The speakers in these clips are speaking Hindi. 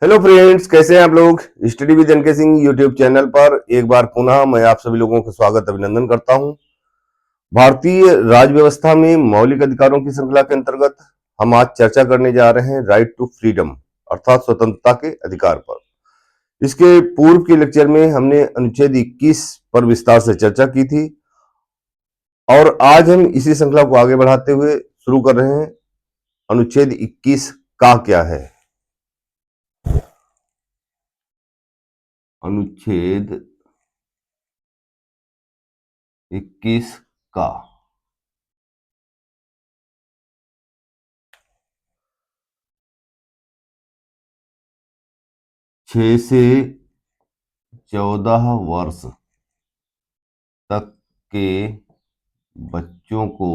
हेलो फ्रेंड्स, कैसे हैं आप लोग। Study with N K Singh YouTube channel पर एक बार पुनः मैं आप सभी लोगों का स्वागत अभिनंदन करता हूं। भारतीय राज्य व्यवस्था में मौलिक अधिकारों की श्रृंखला के अंतर्गत हम आज चर्चा करने जा रहे हैं राइट टू फ्रीडम अर्थात स्वतंत्रता के अधिकार पर। इसके पूर्व के लेक्चर में हमने अनुच्छेद 21 पर विस्तार से चर्चा की थी और आज हम इसी श्रृंखला को आगे बढ़ाते हुए शुरू कर रहे हैं। अनुच्छेद 21 का क्या है? अनुच्छेद 21 का छह से 14 वर्ष तक के बच्चों को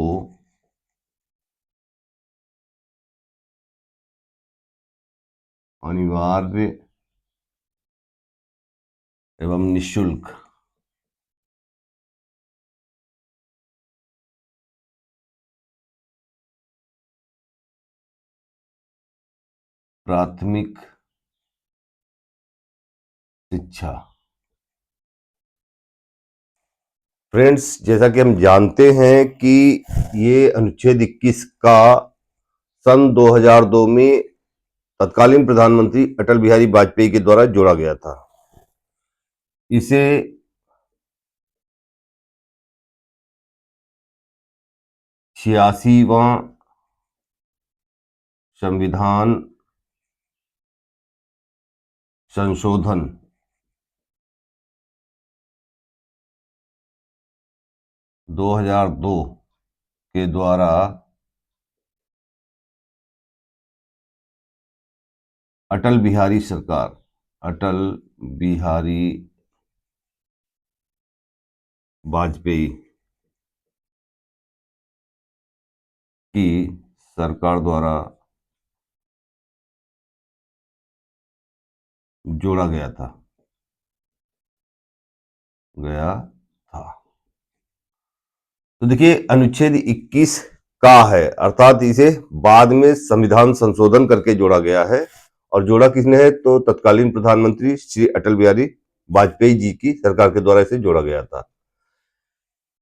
अनिवार्य एवं निःशुल्क प्राथमिक शिक्षा। फ्रेंड्स, जैसा कि हम जानते हैं कि ये अनुच्छेद 21 का सन 2002 में तत्कालीन प्रधानमंत्री अटल बिहारी वाजपेयी के द्वारा जोड़ा गया था। इसे 86वां संविधान संशोधन 2002 के द्वारा अटल बिहारी वाजपेयी की सरकार द्वारा जोड़ा गया था। तो देखिए, अनुच्छेद 21 का है अर्थात इसे बाद में संविधान संशोधन करके जोड़ा गया है। और जोड़ा किसने है? तो तत्कालीन प्रधानमंत्री श्री अटल बिहारी वाजपेयी जी की सरकार के द्वारा इसे जोड़ा गया था।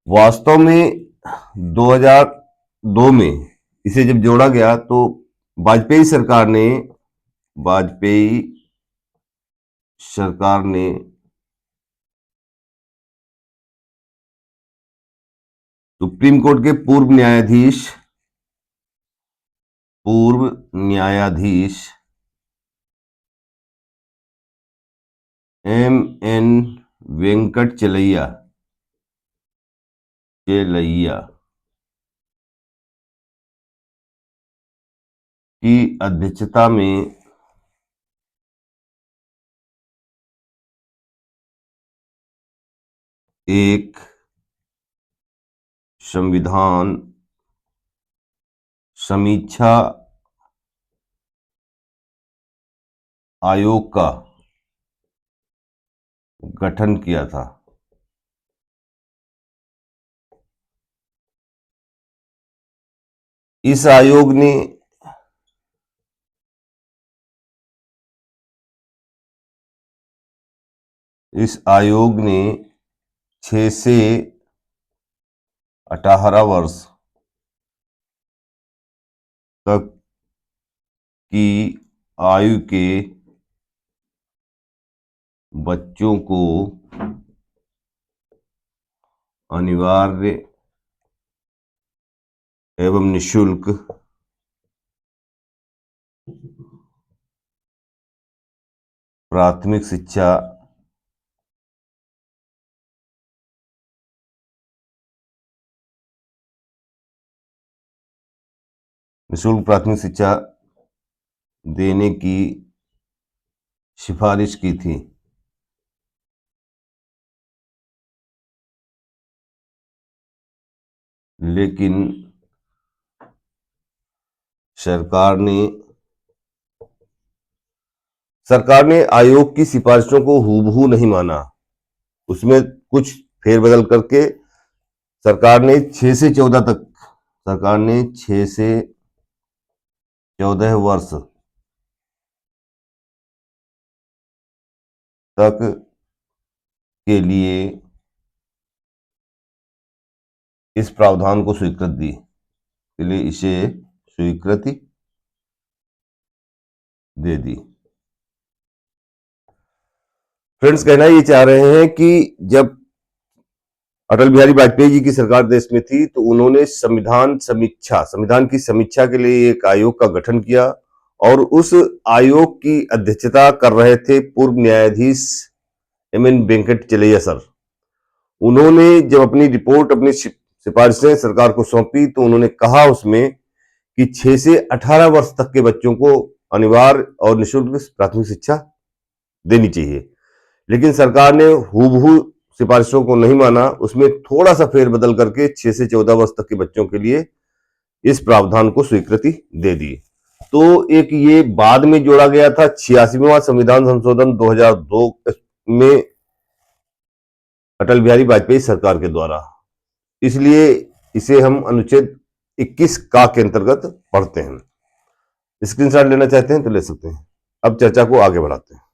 वास्तव में 2002 में इसे जब जोड़ा गया तो वाजपेयी सरकार ने सुप्रीम कोर्ट के पूर्व न्यायाधीश M.N. वेंकटचलैया की अध्यक्षता में एक संविधान समीक्षा आयोग का गठन किया था। इस आयोग ने 6 से 18 वर्ष तक की आयु के बच्चों को अनिवार्य एवं निःशुल्क प्राथमिक शिक्षा देने की सिफारिश की थी। लेकिन सरकार ने आयोग की सिफारिशों को हूबहू नहीं माना। उसमें कुछ फेरबदल करके सरकार ने 6 से 14 वर्ष तक के लिए इस प्रावधान को स्वीकृति दी, के लिए इसे स्वीकृति दे दी। फ्रेंड्स, कहना ये चाह रहे हैं कि जब अटल बिहारी वाजपेयी जी की सरकार देश में थी तो उन्होंने संविधान की समीक्षा के लिए एक आयोग का गठन किया और उस आयोग की अध्यक्षता कर रहे थे पूर्व न्यायाधीश एम.एन. वेंकटचलैया सर। उन्होंने जब अपनी रिपोर्ट, अपनी सिफारिशें सरकार को सौंपी तो उन्होंने कहा उसमें कि 6 से 18 वर्ष तक के बच्चों को अनिवार्य और निःशुल्क प्राथमिक शिक्षा देनी चाहिए। लेकिन सरकार ने हूबहू सिफारिशों को नहीं माना, उसमें थोड़ा सा फेरबदल करके 6 से 14 वर्ष तक के बच्चों के लिए इस प्रावधान को स्वीकृति दे दी। तो एक ये बाद में जोड़ा गया था 86वां संविधान संशोधन 2002 में अटल बिहारी वाजपेयी सरकार के द्वारा। इसलिए इसे हम अनुच्छेद 21 का के अंतर्गत पढ़ते हैं। स्क्रीनशॉट लेना चाहते हैं तो ले सकते हैं। अब चर्चा को आगे बढ़ाते हैं।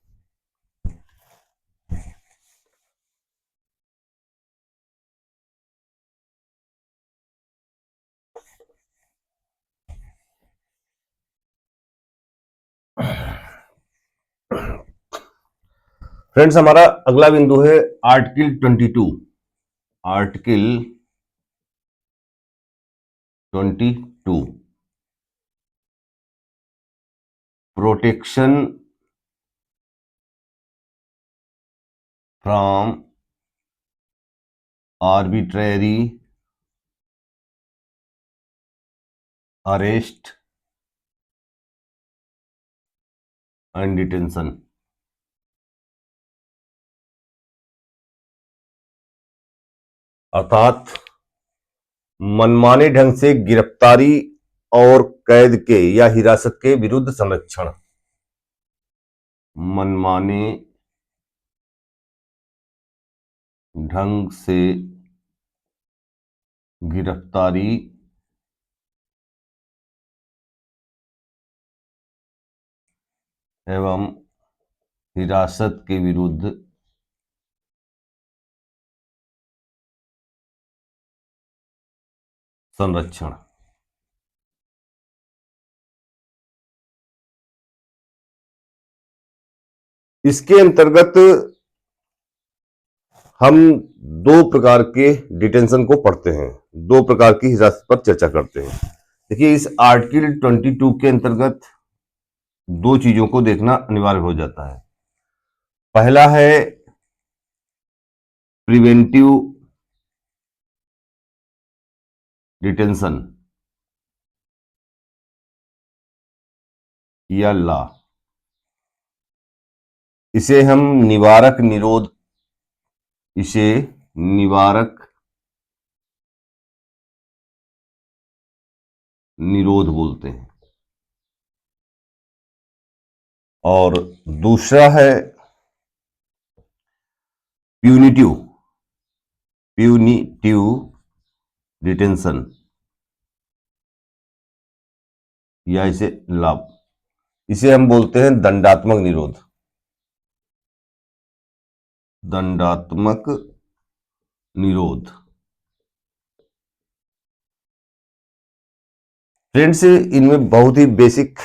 फ्रेंड्स, हमारा अगला बिंदु है article 22। Article 22 protection from arbitrary arrest and detention. अर्थात मनमाने ढंग से गिरफ्तारी और कैद के या हिरासत के विरुद्ध संरक्षण। मनमाने ढंग से गिरफ्तारी एवं हिरासत के विरुद्ध संरक्षण। इसके अंतर्गत हम दो प्रकार के डिटेंशन को पढ़ते हैं, दो प्रकार की हिरासत पर चर्चा करते हैं। देखिए, इस आर्टिकल 22 के अंतर्गत दो चीजों को देखना अनिवार्य हो जाता है। पहला है प्रिवेंटिव डिटेंशन या लॉ। इसे हम निवारक निरोध बोलते हैं। और दूसरा है प्यूनिटिव डिटेंशन या इसे लाभ, इसे हम बोलते हैं दंडात्मक निरोध। फ्रेंड्स, इनमें बहुत ही बेसिक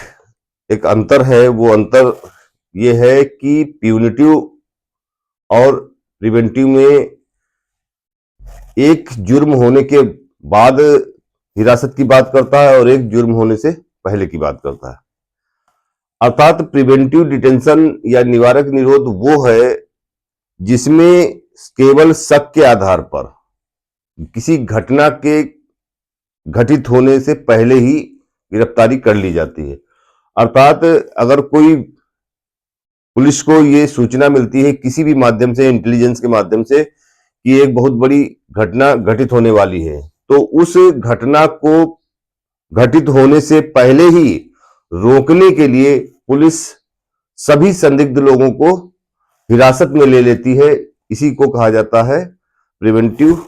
एक अंतर है। वो अंतर ये है कि प्यूनिटिव और प्रिवेंटिव में एक जुर्म होने के बाद हिरासत की बात करता है और एक जुर्म होने से पहले की बात करता है। अर्थात प्रिवेंटिव डिटेंशन या निवारक निरोध वो है जिसमें केवल शक के आधार पर किसी घटना के घटित होने से पहले ही गिरफ्तारी कर ली जाती है। अर्थात अगर कोई पुलिस को ये सूचना मिलती है किसी भी माध्यम से, इंटेलिजेंस के माध्यम से, कि एक बहुत बड़ी घटना घटित होने वाली है, तो उस घटना को घटित होने से पहले ही रोकने के लिए पुलिस सभी संदिग्ध लोगों को हिरासत में ले लेती है। इसी को कहा जाता है प्रिवेंटिव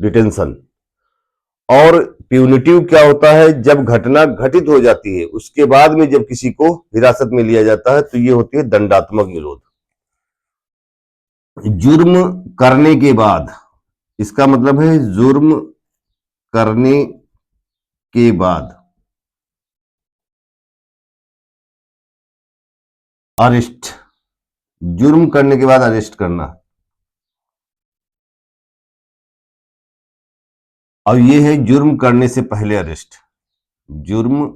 डिटेंशन। और प्यूनिटिव क्या होता है? जब घटना घटित हो जाती है उसके बाद में जब किसी को हिरासत में लिया जाता है तो ये होती है दंडात्मक निरोध। जुर्म करने के बाद, इसका मतलब है जुर्म करने के बाद अरेस्ट, जुर्म करने के बाद अरेस्ट करना। और ये है जुर्म करने से पहले अरेस्ट, जुर्म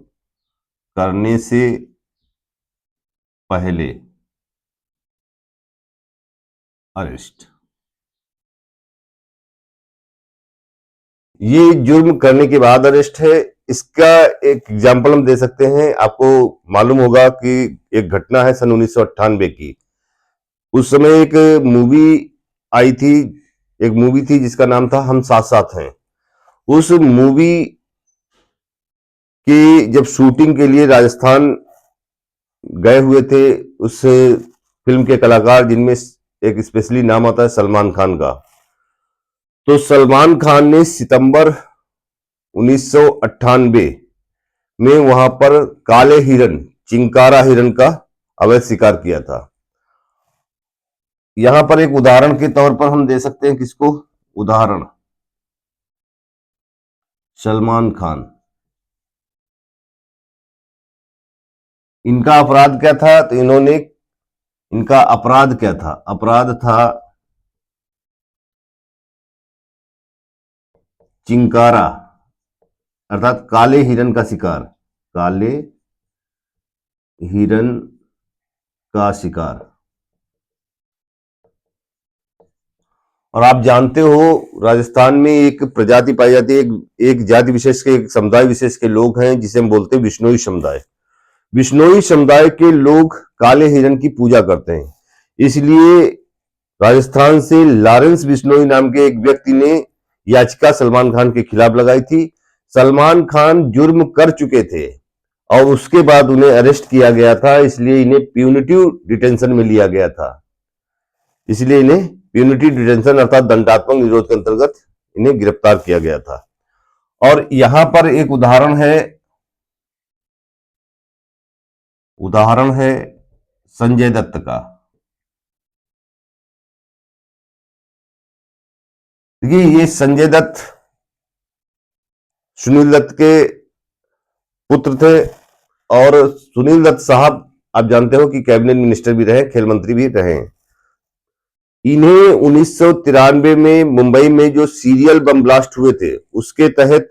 करने से पहले अरेस्ट। ये जुर्म करने के बाद अरेस्ट है। इसका एक एग्जाम्पल हम दे सकते हैं। आपको मालूम होगा कि एक घटना है सन 1998 की। उस समय एक मूवी आई थी, एक मूवी थी जिसका नाम था हम साथ साथ हैं। उस मूवी की जब शूटिंग के लिए राजस्थान गए हुए थे उस फिल्म के कलाकार, जिनमें एक स्पेशली नाम आता है सलमान खान का। तो सलमान खान ने सितंबर 1998 में वहां पर काले हिरन, चिंकारा हिरन का अवैध शिकार किया था। यहां पर एक उदाहरण के तौर पर हम दे सकते हैं किसको, उदाहरण सलमान खान। इनका अपराध क्या था, तो इन्होंने, इनका अपराध क्या था, अपराध था चिंकारा अर्थात काले हिरन का शिकार, काले हिरन का शिकार। और आप जानते हो राजस्थान में एक प्रजाति पाई जाती है, एक जाति विशेष के, एक समुदाय विशेष के लोग हैं जिसे हम बोलते हैं बिश्नोई समुदाय। बिश्नोई समुदाय के लोग काले हिरन की पूजा करते हैं। इसलिए राजस्थान से लॉरेंस बिश्नोई नाम के एक व्यक्ति ने याचिका सलमान खान के खिलाफ लगाई थी। सलमान खान जुर्म कर चुके थे और उसके बाद उन्हें अरेस्ट किया गया था, इसलिए इन्हें प्यूनिटिव डिटेंशन में लिया गया था। इसलिए इन्हें प्यूनिटिव डिटेंशन अर्थात दंडात्मक निरोध के अंतर्गत इन्हें गिरफ्तार किया गया था। और यहां पर एक उदाहरण है संजय दत्त का। देखिए ये संजय दत्त सुनील दत्त के पुत्र थे और सुनील दत्त साहब आप जानते हो कि कैबिनेट मिनिस्टर भी रहे, खेल मंत्री भी रहे। इन्हें 1993 में मुंबई में जो सीरियल बम ब्लास्ट हुए थे उसके तहत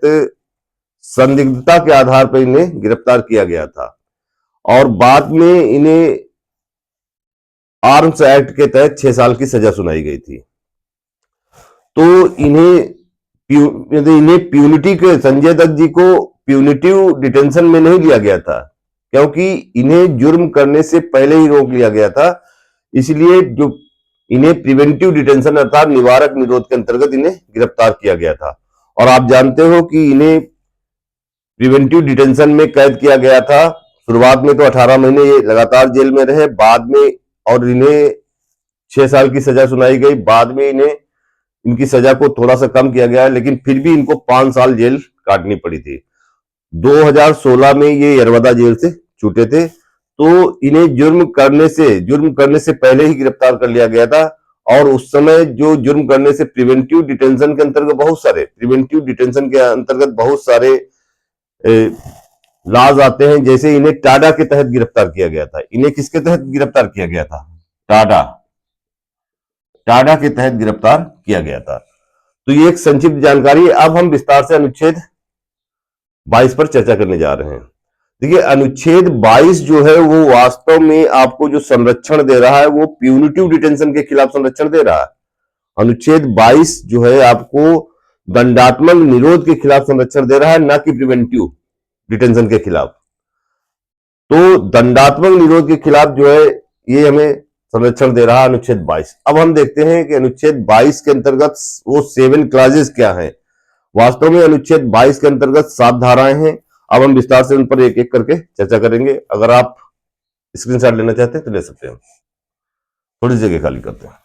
संदिग्धता के आधार पर इन्हें गिरफ्तार किया गया था और बाद में इन्हें आर्म्स एक्ट के तहत 6 साल की सजा सुनाई गई थी। तो इन्हें प्यूनिटी के, संजय दत्त जी को प्यूनिटिव डिटेंशन में नहीं लिया गया था क्योंकि इन्हें जुर्म करने से पहले ही रोक लिया गया था। इसलिए जो इन्हें प्रिवेंटिव डिटेंशन अर्थात निवारक निरोध के अंतर्गत इन्हें गिरफ्तार किया गया था। और आप जानते हो कि इन्हें प्रिवेंटिव डिटेंशन में कैद किया गया था। शुरुआत में तो 18 महीने ये लगातार जेल में रहे, बाद में और इन्हें 6 साल की सजा सुनाई गई। बाद में इन्हें इनकी सजा को थोड़ा सा कम किया गया है, लेकिन फिर भी इनको 5 साल जेल काटनी पड़ी थी। 2016 में ये यरवदा जेल से छूटे थे। तो इन्हें जुर्म करने से पहले ही गिरफ्तार कर लिया गया था। और उस समय जो जुर्म करने से प्रिवेंटिव डिटेंशन के अंतर्गत बहुत सारे लाज आते हैं। जैसे इन्हें टाडा के तहत गिरफ्तार किया गया था। इन्हें किसके तहत गिरफ्तार किया गया था, टाडा, टाडा के तहत गिरफ्तार किया गया था। तो ये एक संक्षिप्त जानकारी है। अब हम विस्तार से अनुच्छेद 22 पर चर्चा करने जा रहे हैं। देखिए अनुच्छेद 22 जो है वो वास्तव में आपको जो संरक्षण दे रहा है वो प्यूनिटिव डिटेंशन के खिलाफ संरक्षण दे रहा है। अनुच्छेद 22 जो है आपको दंडात्मक निरोध के खिलाफ संरक्षण दे रहा है, ना कि प्रिवेंटिव डिटेंशन के खिलाफ। तो दंडात्मक निरोध के खिलाफ जो है ये हमें संरक्षण दे रहा है अनुच्छेद 22। अब हम देखते हैं कि अनुच्छेद 22 के अंतर्गत वो 7 क्लाजेस क्या है। वास्तव में अनुच्छेद 22 के अंतर्गत 7 धाराएं हैं। अब हम विस्तार से उन पर एक एक करके चर्चा करेंगे। अगर आप स्क्रीनशॉट लेना चाहते हैं तो ले सकते हैं। थोड़ी जगह खाली करते हैं।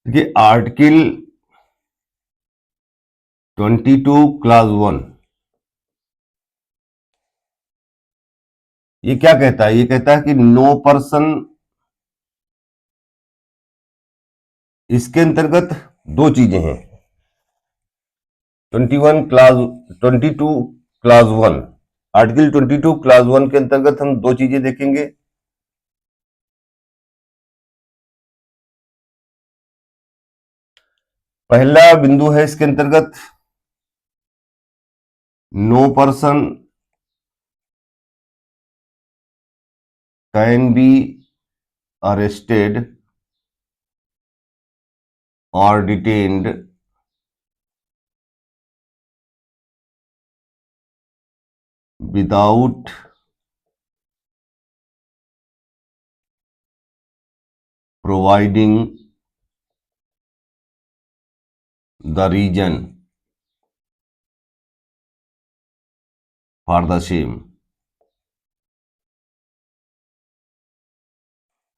देखिए आर्टिकल 22 क्लास 1 ये क्या कहता है? ये कहता है कि नो पर्सन, इसके अंतर्गत दो चीजें हैं। 22 क्लास 1, आर्टिकल 22 क्लास 1 के अंतर्गत हम दो चीजें देखेंगे। पहला बिंदु है इसके अंतर्गत, no person can be arrested और detained without providing the reason for the same.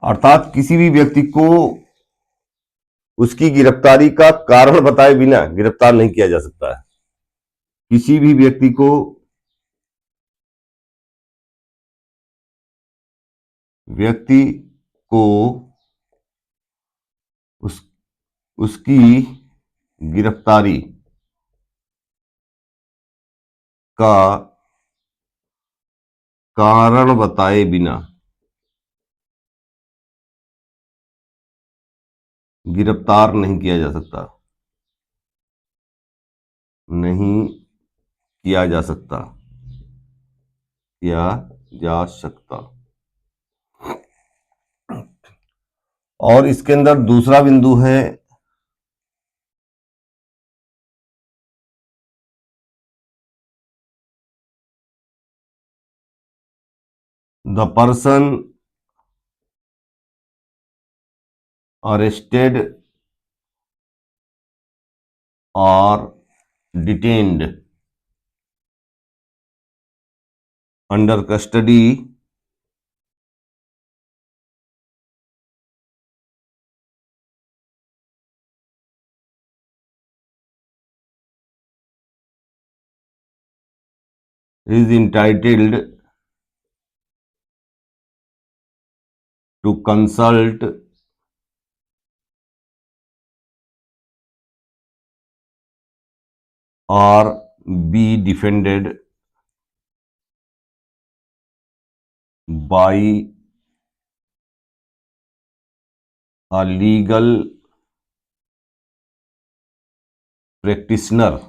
अर्थात किसी भी व्यक्ति को उसकी गिरफ्तारी का कारण बताए बिना गिरफ्तार नहीं किया जा सकता है। किसी भी व्यक्ति को उस उसकी गिरफ्तारी का कारण बताए बिना गिरफ्तार नहीं किया जा सकता, नहीं किया जा सकता, किया जा सकता। और इसके अंदर दूसरा बिंदु है, द पर्सन अरेस्टेड और detained under custody is entitled to consult or be defended by a legal practitioner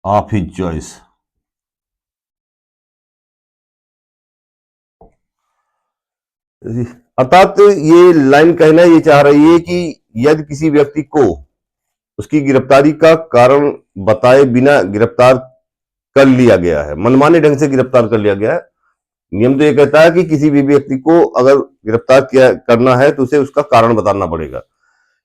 of his choice। अर्थात ये लाइन कहना ये चाह रही है कि यदि किसी व्यक्ति को उसकी गिरफ्तारी का कारण बताए बिना गिरफ्तार कर लिया गया है, मनमाने ढंग से गिरफ्तार कर लिया गया है। नियम तो ये कहता है कि किसी भी व्यक्ति को अगर गिरफ्तार किया करना है तो उसे उसका कारण बताना पड़ेगा,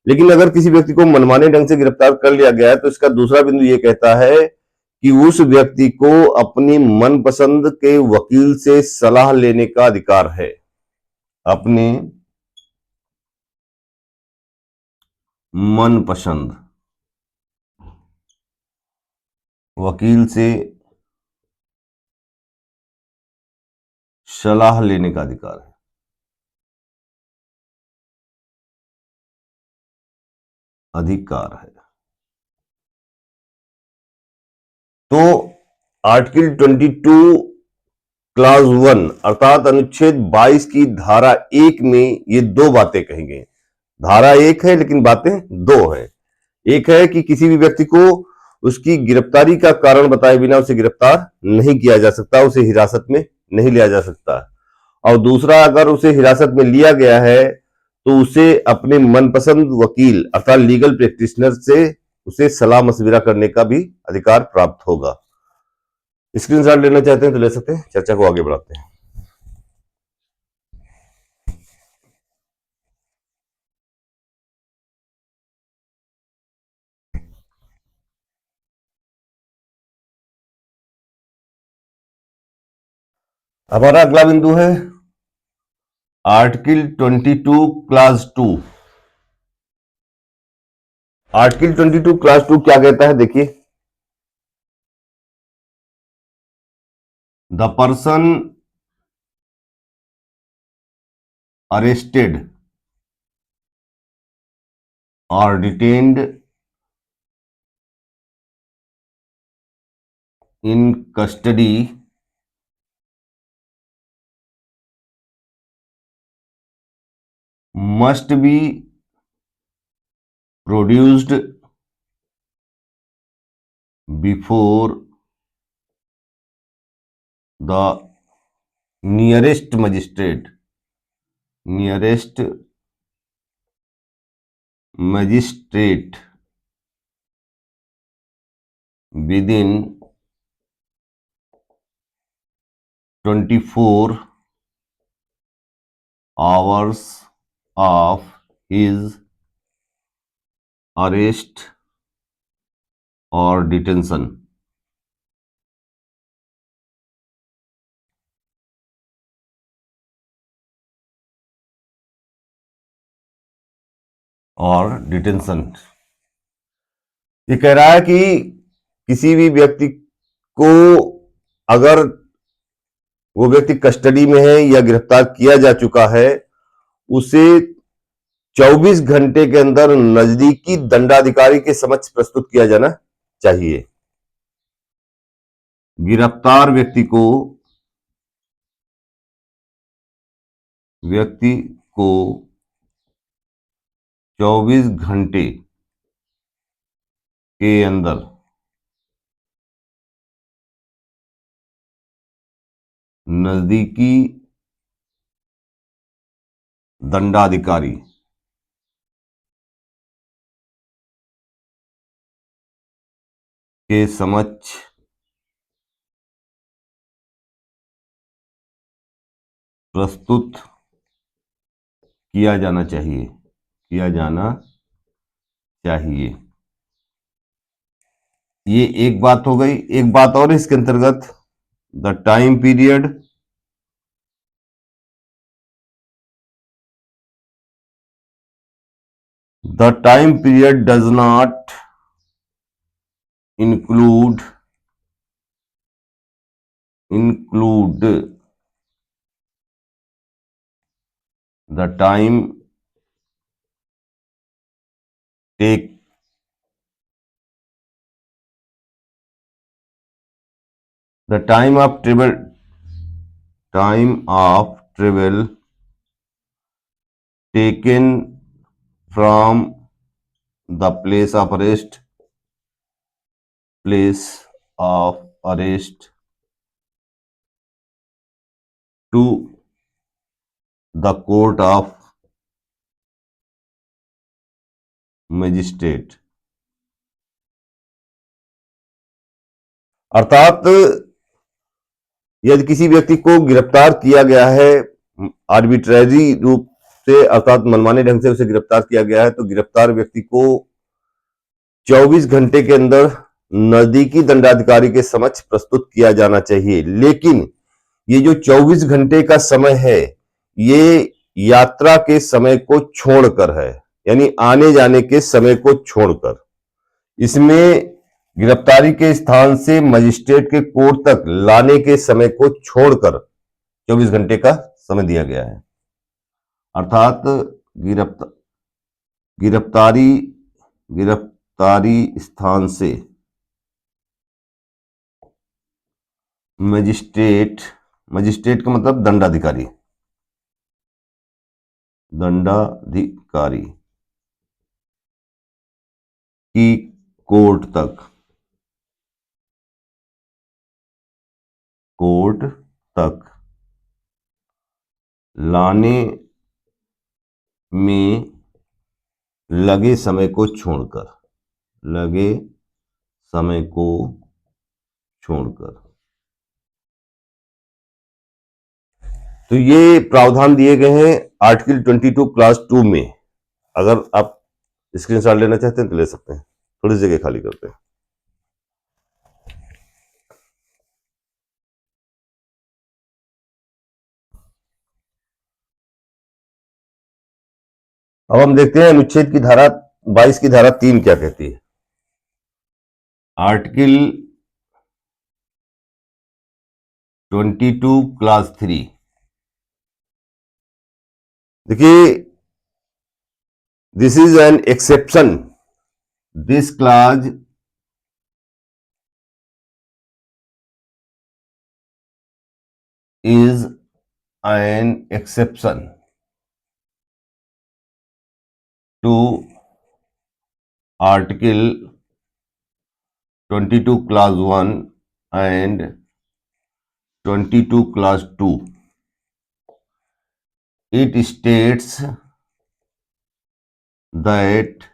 लेकिन अगर किसी व्यक्ति को मनमाने ढंग से गिरफ्तार कर लिया गया है तो इसका दूसरा बिंदु ये कहता है कि उस व्यक्ति को अपनी मनपसंद के वकील से सलाह लेने का अधिकार है। अपने मनपसंद वकील से सलाह लेने का अधिकार है। अधिकार है। तो आर्टिकल 22 क्लास 1 अर्थात अनुच्छेद 22 की धारा 1 में ये दो बातें कही गई। धारा 1 है लेकिन बातें दो हैं। एक है कि किसी भी व्यक्ति को उसकी गिरफ्तारी का कारण बताए बिना उसे गिरफ्तार नहीं किया जा सकता, उसे हिरासत में नहीं लिया जा सकता। और दूसरा, अगर उसे हिरासत में लिया गया है तो उसे अपने मनपसंद वकील अर्थात लीगल प्रैक्टिशनर से उसे सलाह मशविरा करने का भी अधिकार प्राप्त होगा। स्क्रीनशॉट लेना चाहते हैं तो ले सकते हैं। चर्चा को आगे बढ़ाते हैं। हमारा अगला बिंदु है आर्टिकल 22 क्लास 2। आर्टिकल 22 क्लास 2 क्या कहता है, देखिए। The person arrested or detained in custody must be produced before the nearest magistrate within 24 hours of his arrest or detention। और डिटेंशन ये कह रहा है कि किसी भी व्यक्ति को अगर वो व्यक्ति कस्टडी में है या गिरफ्तार किया जा चुका है, उसे 24 घंटे के अंदर नजदीकी दंडाधिकारी के समक्ष प्रस्तुत किया जाना चाहिए। गिरफ्तार व्यक्ति को 24 घंटे के अंदर नजदीकी दंडाधिकारी के समक्ष प्रस्तुत किया जाना चाहिए। ये एक बात हो गई। एक बात और इसके अंतर्गत, the time period does not include the time take the time of travel taken from the place of arrest to the court of magistrate। अर्थात यदि किसी व्यक्ति को गिरफ्तार किया गया है आर्बिट्रेरी रूप से, अर्थात मनमाने ढंग से उसे गिरफ्तार किया गया है, तो गिरफ्तार व्यक्ति को 24 घंटे के अंदर नजदीकी दंडाधिकारी के समक्ष प्रस्तुत किया जाना चाहिए। लेकिन ये जो 24 घंटे का समय है, ये यात्रा के समय को छोड़कर है, यानी आने जाने के समय को छोड़कर। इसमें गिरफ्तारी के स्थान से मजिस्ट्रेट के कोर्ट तक लाने के समय को छोड़कर 24 घंटे का समय दिया गया है। अर्थात गिरफ्तारी स्थान से मजिस्ट्रेट का मतलब दंडाधिकारी की कोर्ट तक लाने में लगे समय को छोड़कर तो ये प्रावधान दिए गए हैं आर्टिकल 22 क्लास 2 में। अगर आप स्क्रीनशॉट लेना चाहते हैं तो ले सकते हैं। थोड़ी जगह खाली करते हैं। अब हम देखते हैं अनुच्छेद की धारा 22 की धारा 3 क्या कहती है। Article 22 class 3। देखिए, this is an exception. This clause is an exception to article 22 clause 1 and 22 clause 2. It states that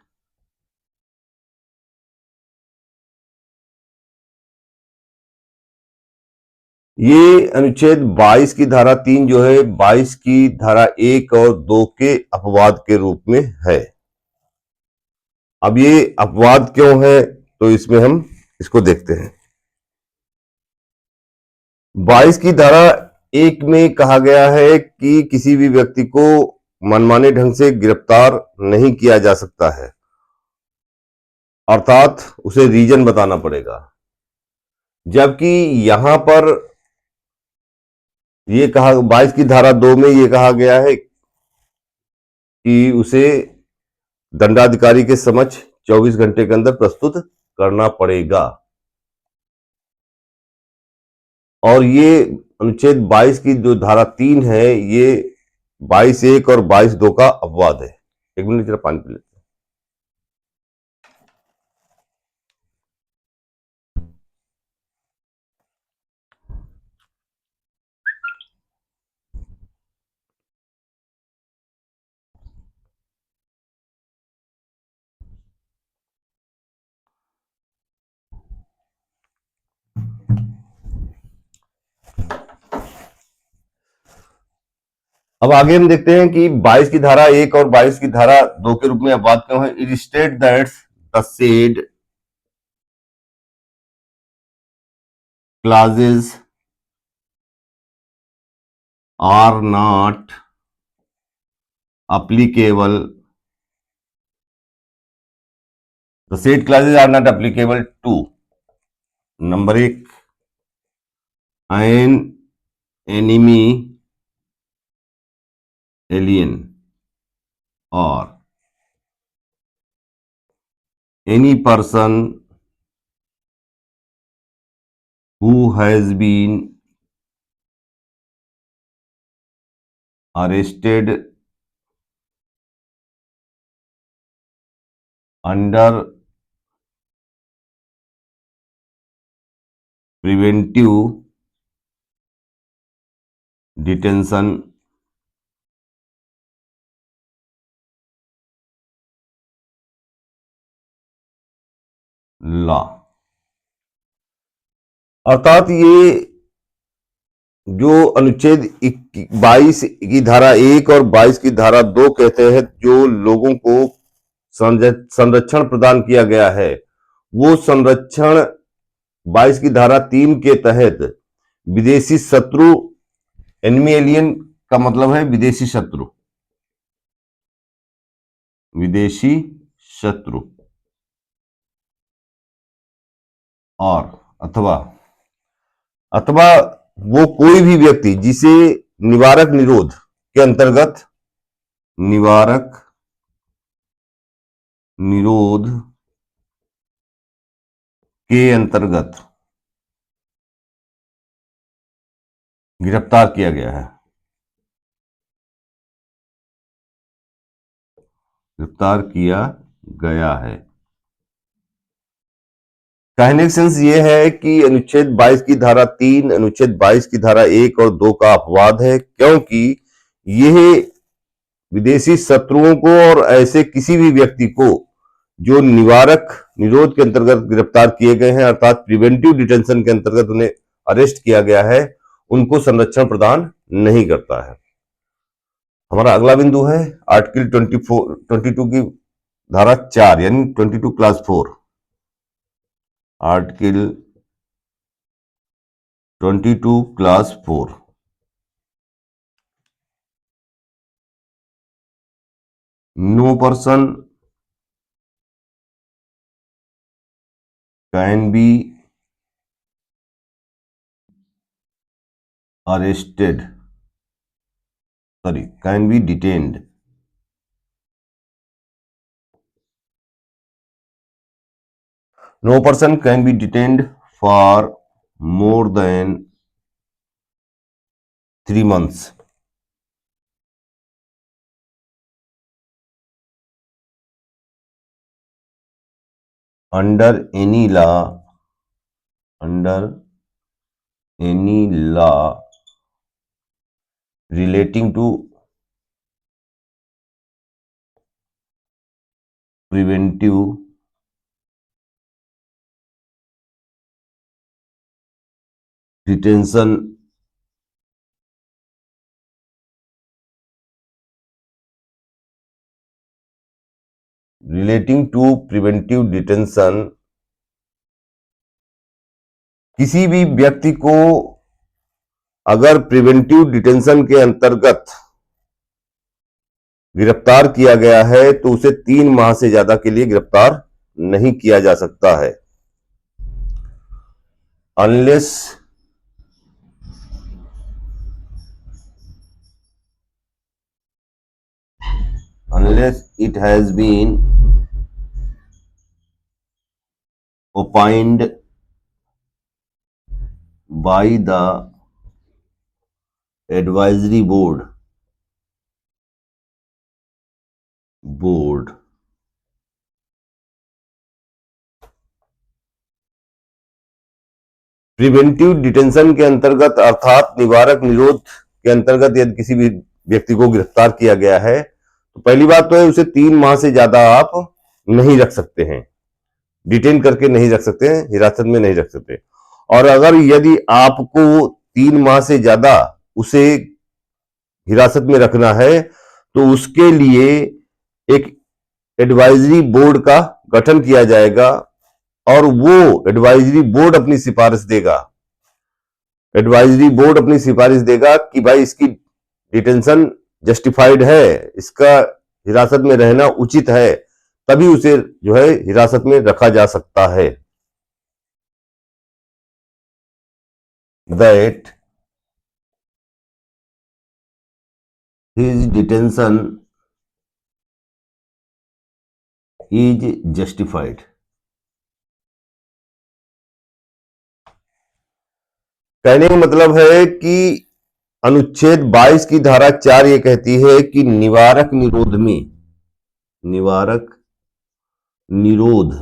ये अनुच्छेद 22 की धारा 3 जो है 22 की धारा 1 और 2 के अपवाद के रूप में है। अब ये अपवाद क्यों है, तो इसमें हम इसको देखते हैं। 22 की धारा 1 में कहा गया है कि किसी भी व्यक्ति को मनमाने ढंग से गिरफ्तार नहीं किया जा सकता है, अर्थात उसे रीजन बताना पड़ेगा। जबकि यहां पर ये कहा 22 की धारा 2 में ये कहा गया है कि उसे दंडाधिकारी के समक्ष 24 घंटे के अंदर प्रस्तुत करना पड़ेगा। और ये अनुच्छेद 22 की जो धारा 3 है, ये 22(1) और 22(2) का अपवाद है। एक मिनट जरा पानी पी लेते हैं। अब आगे हम देखते हैं कि 22 की धारा 1 और 22 की धारा 2 के रूप में अपवाद क्यों है। It state that the said clauses are not applicable. The said clauses are not applicable to number 1 an enemy alien or any person who has been arrested under preventive detention law. अर्थात ये जो अनुच्छेद 22 की धारा 1 और 22 की धारा 2 कहते हैं, जो लोगों को संरक्षण प्रदान किया गया है, वो संरक्षण 22 की धारा 3 के तहत विदेशी शत्रु, एनिमी एलियन का मतलब है विदेशी शत्रु, विदेशी शत्रु और अथवा वो कोई भी व्यक्ति जिसे निवारक निरोध के अंतर्गत, निवारक निरोध के अंतर्गत गिरफ्तार किया गया है, गिरफ्तार किया गया है। कहने का सेंस ये है कि अनुच्छेद 22 की धारा 3, अनुच्छेद 22 की धारा 1 और 2 का अपवाद है, क्योंकि यह विदेशी शत्रुओं को और ऐसे किसी भी व्यक्ति को जो निवारक निरोध के अंतर्गत गिरफ्तार किए गए हैं, अर्थात प्रिवेंटिव डिटेंशन के अंतर्गत उन्हें अरेस्ट किया गया है, उनको संरक्षण प्रदान नहीं करता है। हमारा अगला बिंदु है आर्टिकल 22 की धारा 4 यानी 22 clause 4। Article 22 clause 4। No person can be arrested, can be detained. No person can be detained for more than 3 months under any law relating to preventive detention किसी भी व्यक्ति को अगर प्रिवेंटिव डिटेंशन के अंतर्गत गिरफ्तार किया गया है तो उसे 3 माह से ज्यादा के लिए गिरफ्तार नहीं किया जा सकता है, unless it has been opined by the advisory board preventive detention के अंतर्गत अर्थात निवारक निरोध के अंतर्गत यदि किसी भी व्यक्ति को गिरफ्तार किया गया है तो पहली बात तो है उसे 3 माह से ज्यादा आप नहीं रख सकते हैं, डिटेन करके नहीं रख सकते हैं, हिरासत में नहीं रख सकते। और अगर यदि आपको 3 माह से ज्यादा उसे हिरासत में रखना है तो उसके लिए एक एडवाइजरी बोर्ड का गठन किया जाएगा और वो एडवाइजरी बोर्ड अपनी सिफारिश देगा कि भाई इसकी डिटेंशन जस्टिफाइड है, इसका हिरासत में रहना उचित है, तभी उसे जो है हिरासत में रखा जा सकता है। That his detention is justified। कहने का मतलब है कि अनुच्छेद 22 की धारा 4 ये कहती है कि निवारक निरोध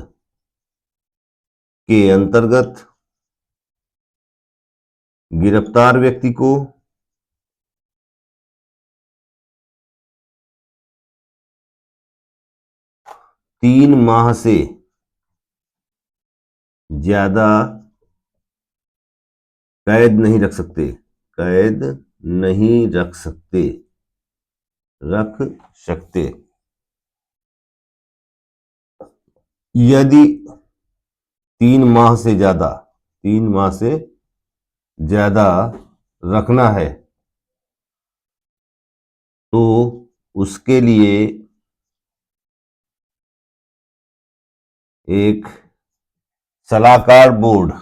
के अंतर्गत गिरफ्तार व्यक्ति को 3 माह से ज्यादा कैद नहीं रख सकते। यदि 3 माह से ज्यादा रखना है तो उसके लिए एक सलाहकार बोर्ड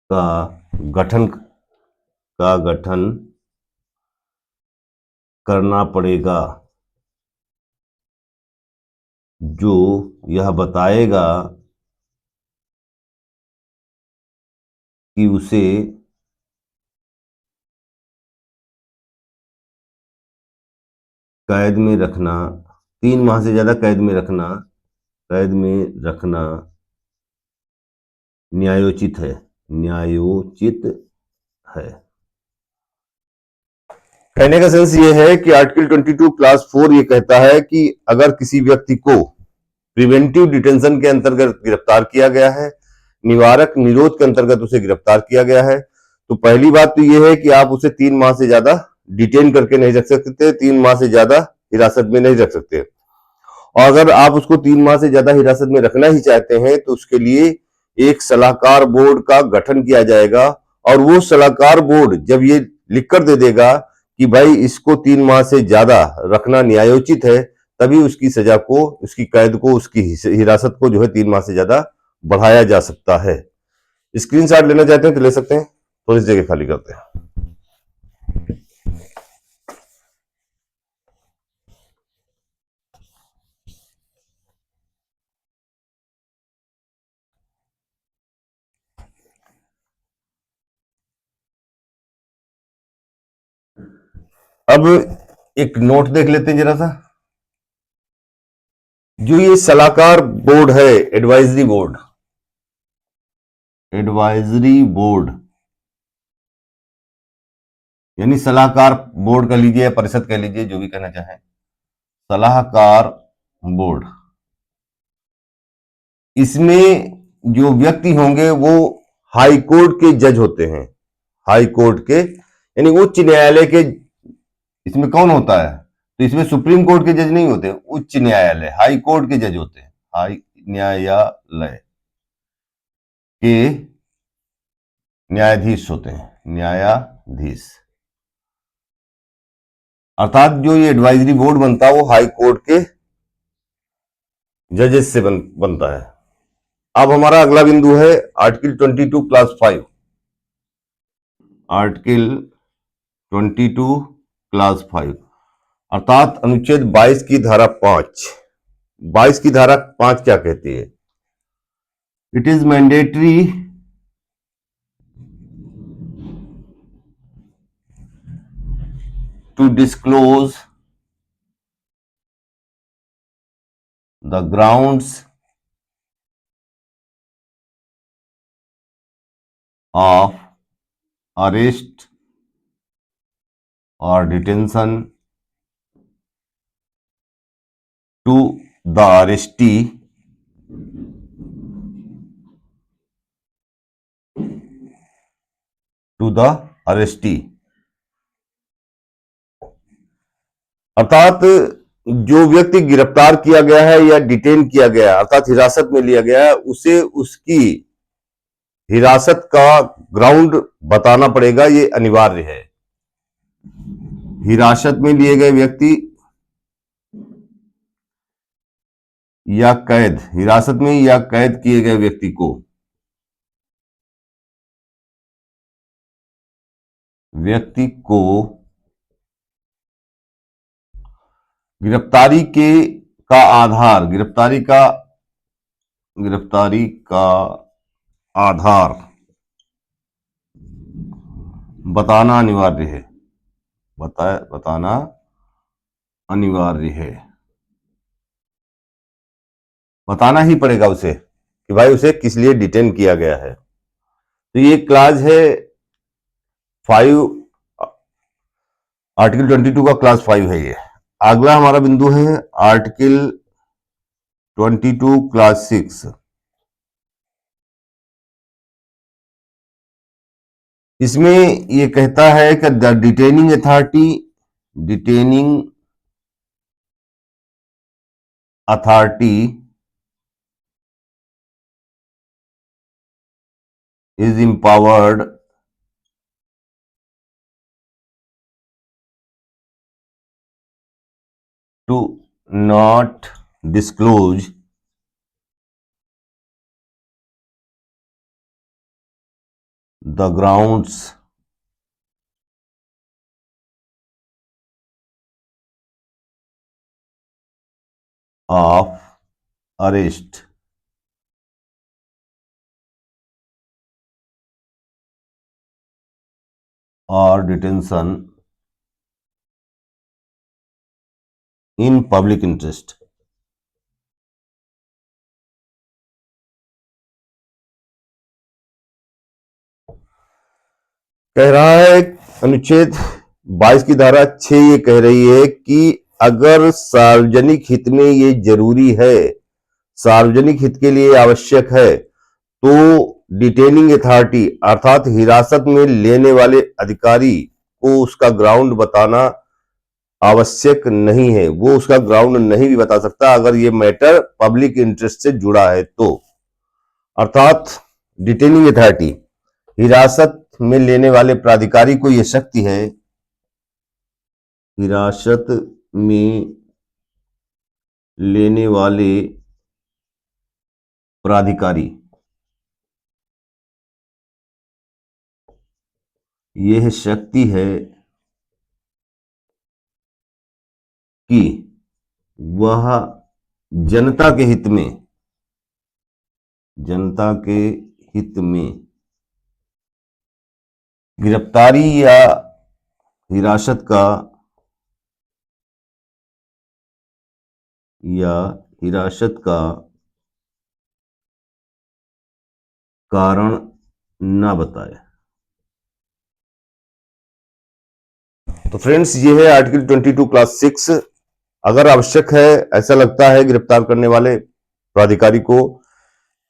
का गठन करना पड़ेगा जो यह बताएगा कि उसे कैद में रखना 3 माह से ज्यादा कैद में रखना न्यायोचित है। कहने का सेंस ये है कि आर्टिकल 22 क्लास 4 ये कहता है कि अगर किसी व्यक्ति को प्रिवेंटिव डिटेंशन के अंतर्गत गिरफ्तार किया गया है, निवारक निरोध के अंतर्गत उसे गिरफ्तार किया गया है, तो पहली बात तो ये है कि आप उसे 3 माह से ज्यादा डिटेन करके नहीं रख सकते, 3 माह से ज्यादा हिरासत में नहीं रख सकते। और अगर आप उसको 3 माह से ज्यादा हिरासत में रखना ही चाहते हैं तो उसके लिए एक सलाहकार बोर्ड का गठन किया जाएगा और वो सलाहकार बोर्ड जब ये लिखकर दे देगा कि भाई इसको 3 माह से ज्यादा रखना न्यायोचित है, तभी उसकी सजा को, उसकी कैद को, उसकी हिरासत को जो है 3 माह से ज्यादा बढ़ाया जा सकता है। स्क्रीनशॉट लेना चाहते हैं तो ले सकते हैं, थोड़ी सी जगह खाली करते हैं। अब एक नोट देख लेते हैं जरा सा। जो ये सलाहकार बोर्ड है, एडवाइजरी बोर्ड, एडवाइजरी बोर्ड यानी सलाहकार बोर्ड कह लीजिए या परिषद कह लीजिए, जो भी कहना चाहें, सलाहकार बोर्ड, इसमें जो व्यक्ति होंगे वो हाई कोर्ट के जज होते हैं। हाई कोर्ट के यानी उच्च न्यायालय के। इसमें कौन होता है? तो इसमें सुप्रीम कोर्ट के जज नहीं होते, उच्च न्यायालय, हाई कोर्ट के जज होते हैं। हाई न्यायालय के न्यायाधीश होते हैं, न्यायाधीश। अर्थात जो ये एडवाइजरी बोर्ड बनता है वो हाई कोर्ट के जजेस से बनता है। अब हमारा अगला बिंदु है आर्टिकल 22 क्लास 5। आर्टिकल 22 क्लास 5 अर्थात अनुच्छेद 22 की धारा 5। 22 की धारा 5 क्या कहती है? It is mandatory to disclose the grounds of arrest or detention to the arrestee अर्थात जो व्यक्ति गिरफ्तार किया गया है या डिटेन किया गया है, अर्थात हिरासत में लिया गया है, उसे उसकी हिरासत का ग्राउंड बताना पड़ेगा, ये अनिवार्य है। हिरासत में लिए गए व्यक्ति या कैद, हिरासत में या कैद किए गए व्यक्ति को गिरफ्तारी का आधार, गिरफ्तारी का आधार बताना अनिवार्य है। बताना अनिवार्य है, बताना ही पड़ेगा उसे कि भाई उसे किस लिए डिटेन किया गया है। तो ये क्लास है 5, आर्टिकल 22 का क्लास 5 है ये। अगला हमारा बिंदु है आर्टिकल 22 क्लास 6। इसमें ये कहता है कि the detaining authority is empowered to not disclose the grounds of arrest or detention in public interest। कह रहा है अनुच्छेद 22 की धारा 6 ये कह रही है कि अगर सार्वजनिक हित में ये जरूरी है, सार्वजनिक हित के लिए आवश्यक है, तो डिटेनिंग अथॉरिटी अर्थात हिरासत में लेने वाले अधिकारी को उसका ग्राउंड बताना आवश्यक नहीं है। वो उसका ग्राउंड नहीं भी बता सकता अगर ये मैटर पब्लिक इंटरेस्ट से जुड़ा है तो। अर्थात डिटेनिंग अथॉरिटी, हिरासत में लेने वाले प्राधिकारी को यह शक्ति है, हिरासत में लेने वाले प्राधिकारी, यह शक्ति है कि वह जनता के हित में गिरफ्तारी या हिरासत का कारण ना बताए। तो फ्रेंड्स, ये है आर्टिकल 22 क्लास 6। अगर आवश्यक है, ऐसा लगता है गिरफ्तार करने वाले प्राधिकारी को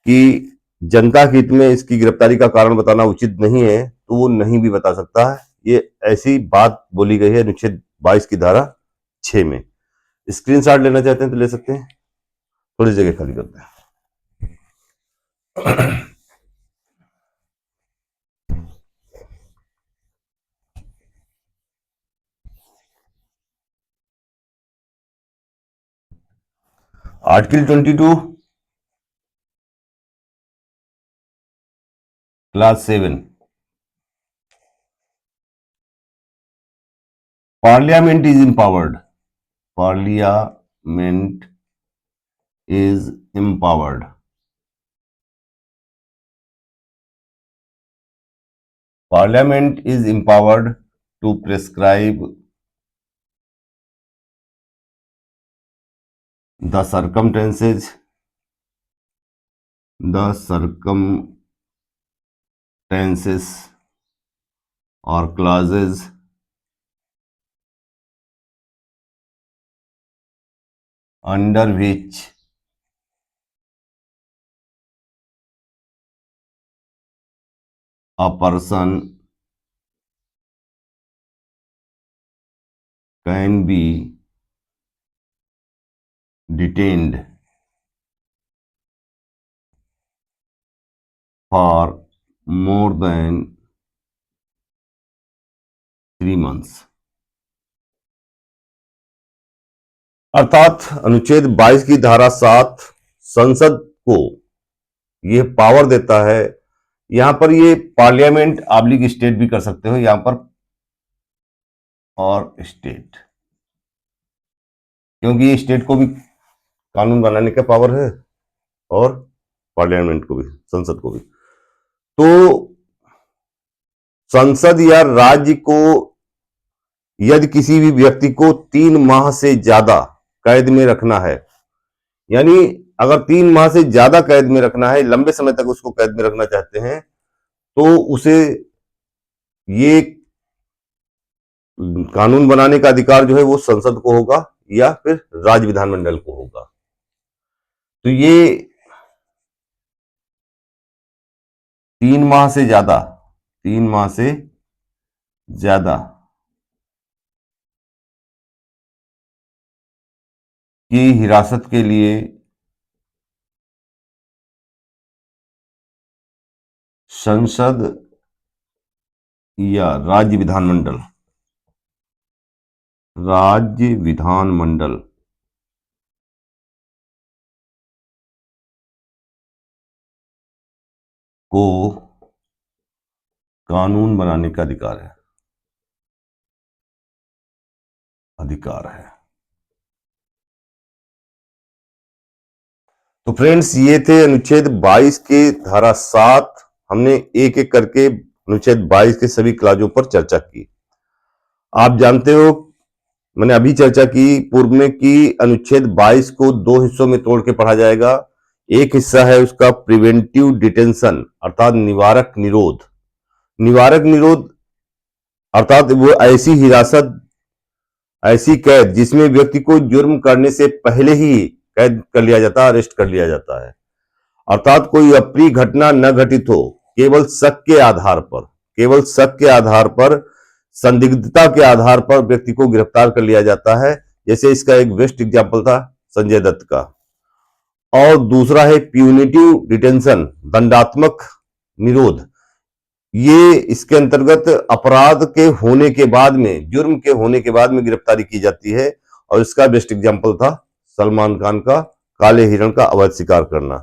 कि जनता के हित में इसकी गिरफ्तारी का कारण बताना उचित नहीं है, तो वो नहीं भी बता सकता है। ये ऐसी बात बोली गई है अनुच्छेद 22 की धारा 6 में। स्क्रीनशॉट लेना चाहते हैं तो ले सकते हैं। थोड़ी जगह खाली करते हैं। Article 22 class 7। Parliament is empowered. Parliament is empowered. Parliament is empowered to prescribe the circumstances or clauses under which a person can be detained for more than 3 months। अर्थात अनुच्छेद 22 की धारा 7 संसद को यह पावर देता है। यहां पर ये पार्लियामेंट आब्लिक स्टेट भी कर सकते हो यहां पर, और स्टेट, क्योंकि ये स्टेट को भी कानून बनाने का पावर है और पार्लियामेंट को भी, संसद को भी। तो संसद या राज्य को यदि किसी भी व्यक्ति को 3 माह से ज्यादा कैद में रखना है, यानी अगर 3 माह से ज्यादा कैद में रखना है, लंबे समय तक उसको कैद में रखना चाहते हैं, तो उसे ये कानून बनाने का अधिकार जो है वो संसद को होगा या फिर राज्य विधानमंडल को होगा। तो ये 3 माह से ज्यादा की हिरासत के लिए संसद या राज्य विधानमंडल को कानून बनाने का अधिकार है। तो फ्रेंड्स, ये थे अनुच्छेद 22 के धारा 7। हमने एक एक करके अनुच्छेद 22 के सभी क्लाजों पर चर्चा की। आप जानते हो, मैंने अभी चर्चा की पूर्व में कि अनुच्छेद 22 को 2 हिस्सों में तोड़ के पढ़ा जाएगा। एक हिस्सा है उसका प्रिवेंटिव डिटेंशन, अर्थात निवारक निरोध अर्थात वो ऐसी हिरासत, ऐसी कैद जिसमें व्यक्ति को जुर्म करने से पहले ही कैद कर लिया जाता है, अरेस्ट कर लिया जाता है। अर्थात कोई अप्रिय घटना न घटित हो, केवल शक के आधार पर, संदिग्धता के आधार पर व्यक्ति को गिरफ्तार कर लिया जाता है। जैसे इसका एक बेस्ट एग्जांपल था संजय दत्त का। और दूसरा है प्यूनिटिव डिटेंशन, दंडात्मक निरोध। ये इसके अंतर्गत अपराध के होने के बाद में, जुर्म के होने के बाद में गिरफ्तारी की जाती है। और इसका बेस्ट एग्जाम्पल था सलमान खान का काले हिरण का अवैध शिकार करना।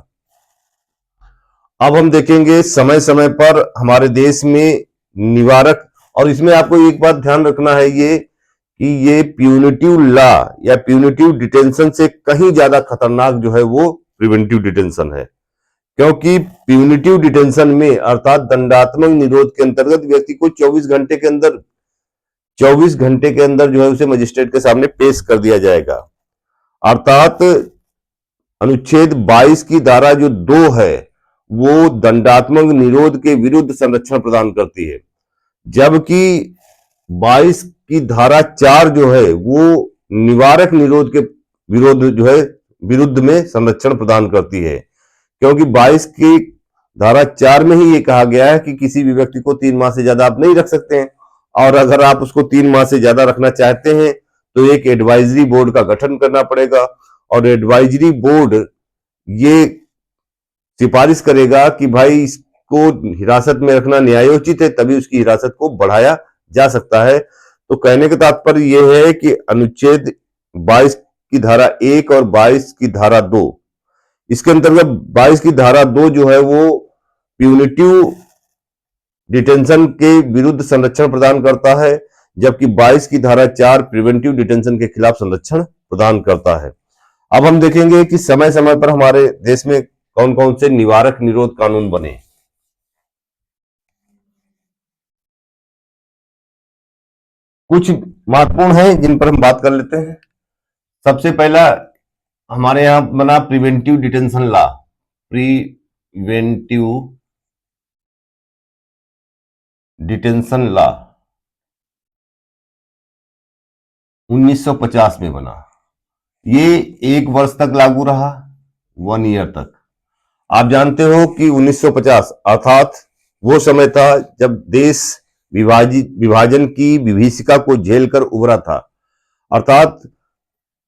अब हम देखेंगे समय समय पर हमारे देश में निवारक, और इसमें आपको एक बात ध्यान रखना है ये कि ये प्यूनिटिव लॉ या प्यूनिटिव डिटेंशन से कहीं ज्यादा खतरनाक जो है वो प्रिवेंटिव डिटेंशन है। क्योंकि प्यूनिटिव डिटेंशन में अर्थात दंडात्मक निरोध के अंतर्गत व्यक्ति को 24 घंटे के अंदर जो है उसे मजिस्ट्रेट के सामने पेश कर दिया जाएगा। अर्थात अनुच्छेद 22 की धारा जो 2 है वो दंडात्मक निरोध के विरुद्ध संरक्षण प्रदान करती है, जबकि 22 की धारा 4 जो है वो निवारक निरोध के विरुद्ध में संरक्षण प्रदान करती है। क्योंकि 22 की धारा 4 में ही ये कहा गया है कि किसी भी व्यक्ति को 3 माह से ज्यादा आप नहीं रख सकते हैं, और अगर आप उसको 3 माह से ज्यादा रखना चाहते हैं तो एक एडवाइजरी बोर्ड का गठन करना पड़ेगा, और एडवाइजरी बोर्ड ये सिफारिश करेगा कि भाई इसको हिरासत में रखना न्यायोचित है, तभी उसकी हिरासत को बढ़ाया जा सकता है। तो कहने का तात्पर्य यह है कि अनुच्छेद 22 की धारा 1 और 22 की धारा 2, इसके अंतर्गत 22 की धारा 2 जो है वो प्यूनिटिव डिटेंशन के विरुद्ध संरक्षण प्रदान करता है, जबकि 22 की धारा 4 प्रिवेंटिव डिटेंशन के खिलाफ संरक्षण प्रदान करता है। अब हम देखेंगे कि समय समय पर हमारे देश में कौन कौन से निवारक निरोध कानून बने। कुछ महत्वपूर्ण हैं जिन पर हम बात कर लेते हैं। सबसे पहला हमारे यहां बना preventive detention law, preventive detention law 1950 में बना। ये 1 वर्ष तक लागू रहा, 1 ईयर तक। आप जानते हो कि 1950 अर्थात वो समय था जब देश विभाजन की विभीषिका को झेल कर उभरा था। अर्थात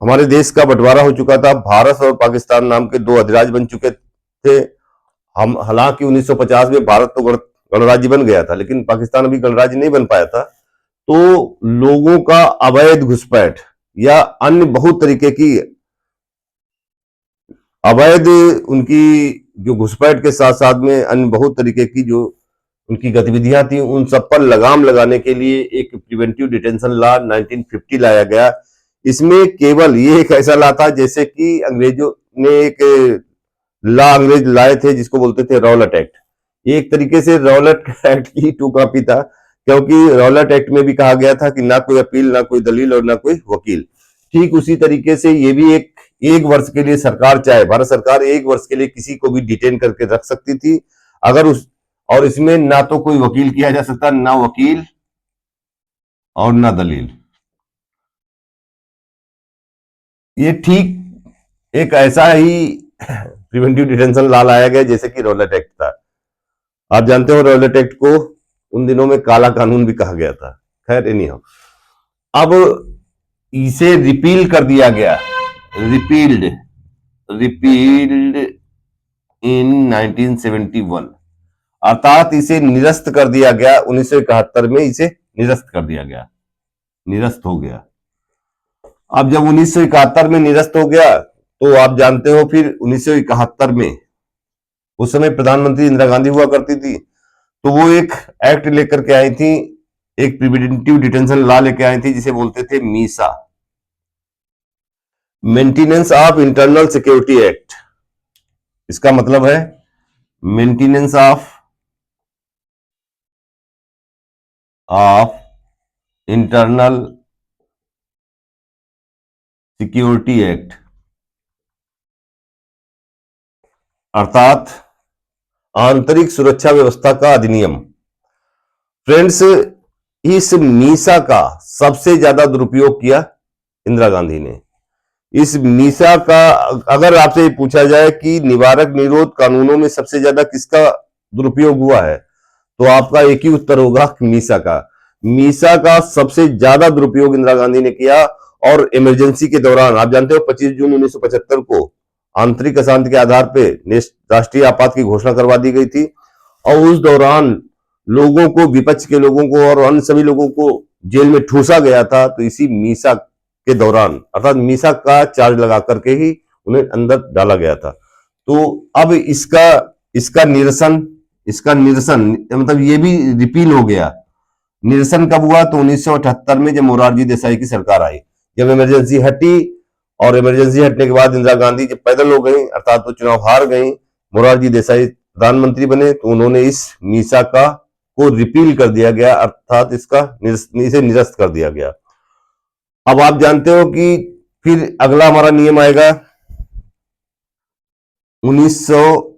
हमारे देश का बंटवारा हो चुका था, भारत और पाकिस्तान नाम के 2 अधिराज्य बन चुके थे। हम हालांकि 1950 में भारत तो गणराज्य बन गया था, लेकिन पाकिस्तान अभी गणराज्य नहीं बन पाया था। तो लोगों का अवैध घुसपैठ या अन्य बहुत तरीके की अवैध उनकी जो घुसपैठ के साथ साथ में अन्य बहुत तरीके की जो उनकी गतिविधियां थी, उन सब पर लगाम लगाने के लिए एक प्रिवेंटिव डिटेंशन लॉ 1950 लाया गया। इसमें केवल ये एक ऐसा लॉ था जैसे कि अंग्रेजों ने एक लॉ अंग्रेज लाए थे जिसको बोलते थे रॉलेट एक्ट। एक तरीके से रॉलेट एक्ट की 2 कॉपी था, क्योंकि रॉलेट एक्ट में भी कहा गया था कि ना कोई अपील, ना कोई दलील और ना कोई वकील। ठीक उसी तरीके से ये भी एक वर्ष के लिए सरकार चाहे, भारत सरकार 1 वर्ष के लिए किसी को भी डिटेन करके रख सकती थी, अगर और इसमें ना तो कोई वकील किया जा सकता, ना वकील और ना दलील। ये ठीक एक ऐसा ही प्रिवेंटिव डिटेंशन लॉ लाया गया जैसे कि रॉलेट एक्ट था। आप जानते हो रॉलेट एक्ट को उन दिनों में काला कानून भी कहा गया था। खैर एनी हाउ, अब इसे रिपील कर दिया गया, रिपील्ड इन 1971, अर्थात इसे निरस्त कर दिया गया। 1971 में इसे निरस्त कर दिया गया, निरस्त हो गया। अब जब 1971 में निरस्त हो गया तो आप जानते हो फिर 1971 में उस समय प्रधानमंत्री इंदिरा गांधी हुआ करती थी, तो वो एक एक्ट लेकर के आई थी, एक प्रिवेंटिव डिटेंशन लॉ लेके आई थी जिसे बोलते थे Misa, maintenance of internal security act. इसका मतलब है maintenance of internal security act, अर्थात आंतरिक सुरक्षा व्यवस्था का अधिनियम। फ्रेंड्स, इस मीसा का सबसे ज्यादा दुरुपयोग किया इंदिरा गांधी ने। इस मीसा का अगर आपसे पूछा जाए कि निवारक निरोध कानूनों में सबसे ज्यादा किसका दुरुपयोग हुआ है, तो आपका एक ही उत्तर होगा, मीसा का। मीसा का सबसे ज्यादा दुरुपयोग इंदिरा गांधी ने किया, और इमरजेंसी के दौरान आप जानते हो 25 जून 1975 को आंतरिक अशांति के आधार पर राष्ट्रीय आपात की घोषणा करवा दी गई थी, और उस दौरान लोगों को, विपक्ष के लोगों को और अन्य सभी लोगों को जेल में ठूसा गया था, तो इसी मीसा के दौरान, अर्थात मीसा का चार्ज लगा करके ही उन्हें अंदर डाला गया था। तो अब इसका इसका निरसन इसका निरसन मतलब ये भी रिपील हो गया। निरसन कब हुआ? तो 1978 में, जब मोरारजी देसाई की सरकार आई, जब इमरजेंसी हटी, और इमरजेंसी हटने के बाद इंदिरा गांधी जब पैदल हो गई, अर्थात वो चुनाव हार गई, मोरारजी देसाई प्रधानमंत्री बने, तो उन्होंने इस मीसा का को रिपील कर दिया गया, अर्थात इसे निरस्त कर दिया गया। अब आप जानते हो कि फिर अगला हमारा नियम आएगा 1900,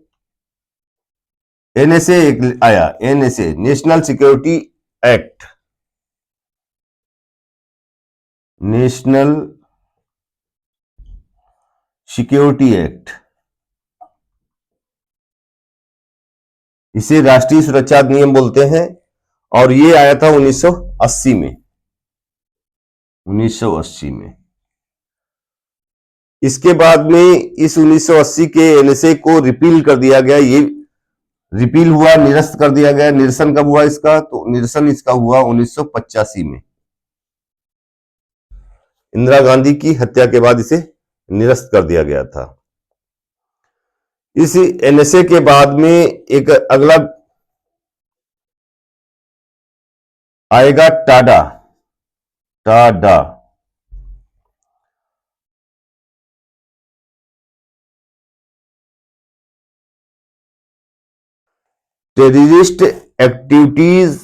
एनएसए आया, NSA, national security act, national security act, इसे राष्ट्रीय सुरक्षा अधिनियम बोलते हैं, और ये आया था 1980 में, 1980 में। इसके बाद में इस 1980 के एनएसए को रिपील कर दिया गया। ये रिपील हुआ, निरस्त कर दिया गया। निरसन कब हुआ इसका? तो निरसन इसका हुआ 1985 में, इंदिरा गांधी की हत्या के बाद इसे निरस्त कर दिया गया था। इस एनएसए के बाद में एक अगला आएगा Tada, Tada, terrorist activities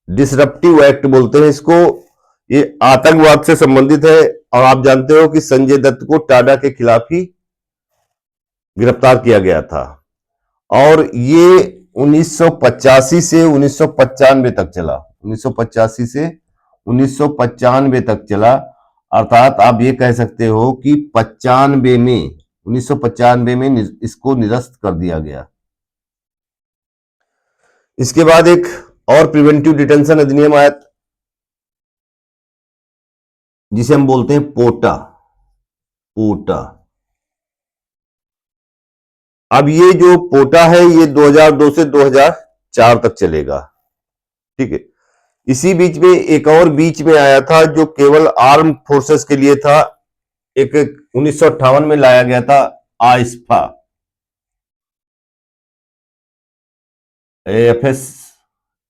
disruptive act बोलते हैं इसको। ये आतंकवाद से संबंधित है, और आप जानते हो कि संजय दत्त को टाडा के खिलाफ ही गिरफ्तार किया गया था, और ये 1985 से 1995 तक चला, 1985 से 1995 तक चला। अर्थात आप ये कह सकते हो कि 95 में, 1995 में इसको निरस्त कर दिया गया। इसके बाद एक और प्रिवेंटिव डिटेंशन अधिनियम आया, जिसे हम बोलते हैं पोटा, पोटा। अब ये जो पोटा है, ये 2002 से 2004 तक चलेगा, ठीक है। इसी बीच में एक और बीच में आया था, जो केवल आर्म फोर्सेस के लिए था, एक 1958 में लाया गया था, आइस्फा,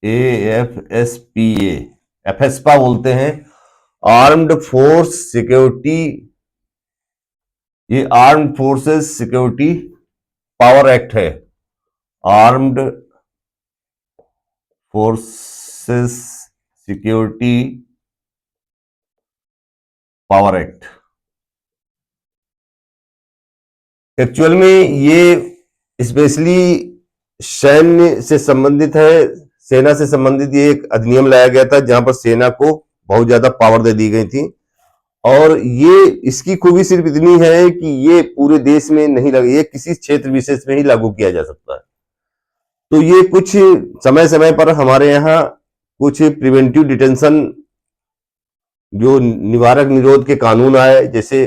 एएफएसपीए, एफएसपा बोलते हैं, आर्म्ड फोर्स सिक्योरिटी, ये armed forces security power act है, armed forces security power act. Actual में ये स्पेशली सैन्य से संबंधित है, सेना से संबंधित ये एक अधिनियम लाया गया था, जहां पर सेना को बहुत ज्यादा पावर दे दी गई थी। और ये, इसकी खूबी सिर्फ इतनी है कि ये पूरे देश में नहीं लगे, ये किसी क्षेत्र विशेष में ही लागू किया जा सकता है। तो ये कुछ समय समय पर हमारे यहाँ कुछ प्रिवेंटिव डिटेंशन, जो निवारक निरोध के कानून आए, जैसे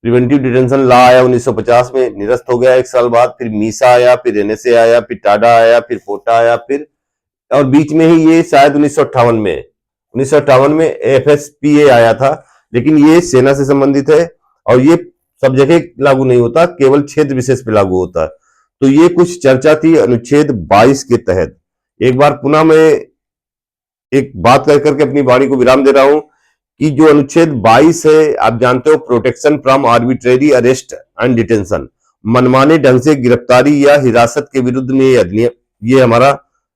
प्रिवेंटिव डिटेंशन लॉ आया 1950 में, निरस्त हो गया 1 साल बाद, फिर मीसा आया, फिर एनएसए आया, फिर टाडा आया, फिर पोटा आया, फिर और बीच में ही ये शायद 1958 में एफएसपीए आया था, लेकिन ये सेना से संबंधित है, और ये सब जगह लागू नहीं होता, केवल क्षेत्र विशेष पे लागू होता है। तो ये कुछ चर्चा थी अनुच्छेद 22 के तहत। एक बार पुनः मैं एक बात कर करके अपनी वाणी को विराम दे रहा हूं कि जो अनुच्छेद 22 है, आप जानते हो, protection from arbitrary arrest and detention, मनमाने ढंग से गिरफ्तारी या हिरासत के विरुद्ध में ये अधिनियम, ये हमारा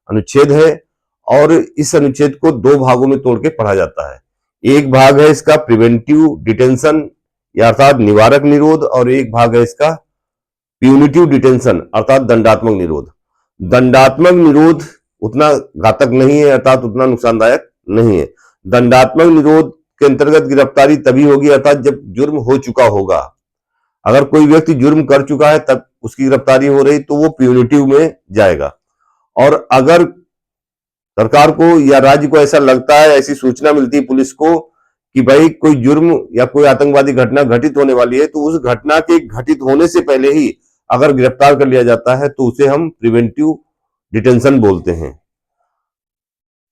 अनुच्छेद है। और इस अनुच्छेद को 2 भागों में तोड़ के पढ़ा जाता है। एक भाग है इसका प्रिवेंटिव डिटेंशन, या अर्थात निवारक निरोध, और एक भाग है इसका प्यूनिटिव डिटेंशन, अर्थात दंडात्मक निरोध। दंडात्मक निरोध उतना घातक नहीं है, अर्थात उतना नुकसानदायक नहीं है। दंडात्मक निरोध के अंतर्गत गिरफ्तारी तभी होगी, अर्थात जब जुर्म हो चुका होगा। अगर कोई व्यक्ति जुर्म कर चुका है तब उसकी गिरफ्तारी हो रही, तो वो प्यूनिटिव में जाएगा। और अगर सरकार को या राज्य को ऐसा लगता है, ऐसी सूचना मिलती है पुलिस को कि भाई कोई जुर्म या कोई आतंकवादी घटना घटित होने वाली है, तो उस घटना के घटित होने से पहले ही अगर गिरफ्तार कर लिया जाता है, तो उसे हम प्रिवेंटिव डिटेंशन बोलते हैं।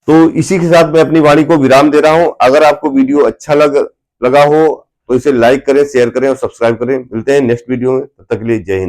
तो इसी के साथ मैं अपनी वाणी को विराम दे रहा हूं। अगर आपको वीडियो अच्छा लगा हो तो इसे लाइक करें, शेयर करें और सब्सक्राइब करें। मिलते हैं नेक्स्ट वीडियो में, तब तक के लिए जय हिंद।